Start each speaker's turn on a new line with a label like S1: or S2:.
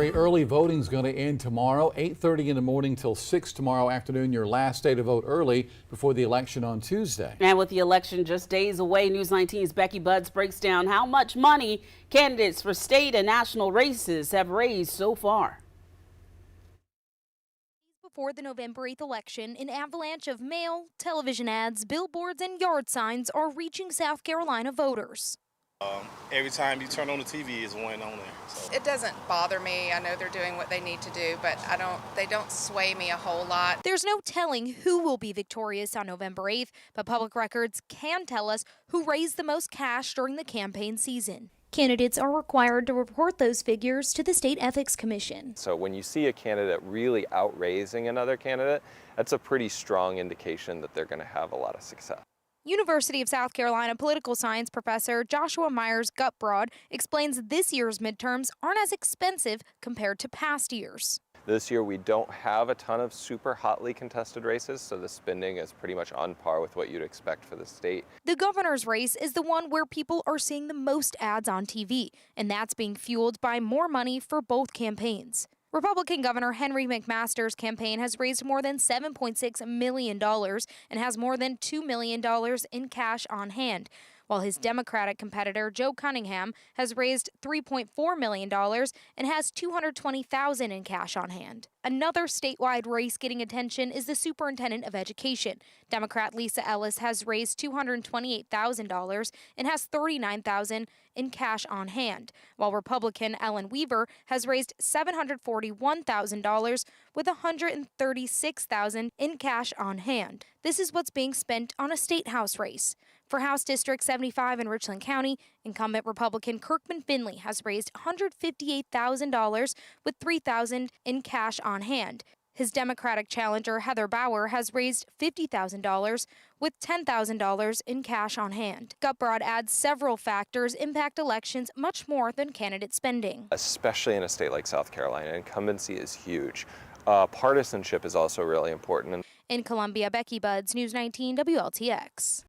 S1: very early voting is going to end tomorrow, 8:30 in the morning till 6 tomorrow afternoon. Your last day to vote early before the election on Tuesday.
S2: And with the election just days away, News 19's Becky Buds breaks down how much money candidates for state and national races have raised so far.
S3: Before the November 8th election, an avalanche of mail, television ads, billboards, and yard signs are reaching South Carolina voters.
S4: Every time you turn on the TV is one on there. So.
S5: It doesn't bother me. I know they're doing what they need to do, but they don't sway me a whole lot.
S3: There's no telling who will be victorious on November 8th, but public records can tell us who raised the most cash during the campaign season. Candidates are required to report those figures to the State Ethics Commission.
S6: So when you see a candidate really outraising another candidate, that's a pretty strong indication that they're going to have a lot of success.
S3: University of South Carolina political science professor Joshua Myers-Gutbrod explains this year's midterms aren't as expensive compared to past years.
S6: This year we don't have a ton of super hotly contested races, so the spending is pretty much on par with what you'd expect for the state.
S3: The governor's race is the one where people are seeing the most ads on TV, and that's being fueled by more money for both campaigns. Republican Governor Henry McMaster's campaign has raised more than $7.6 million and has more than $2 million in cash on hand, while his Democratic competitor Joe Cunningham has raised $3.4 million and has $220,000 in cash on hand. Another statewide race getting attention is the Superintendent of Education. Democrat Lisa Ellis has raised $228,000 and has $39,000 in cash on hand, while Republican Ellen Weaver has raised $741,000 with $136,000 in cash on hand. This is what's being spent on a state house race. For House District 75 in Richland County, incumbent Republican Kirkman Finley has raised $158,000 with $3,000 in cash on hand. His Democratic challenger Heather Bauer has raised $50,000 with $10,000 in cash on hand. Gutbrod adds several factors impact elections much more than candidate spending.
S6: Especially in a state like South Carolina, incumbency is huge. Partisanship is also really important.
S3: In Columbia, Becky Buds, News 19 WLTX.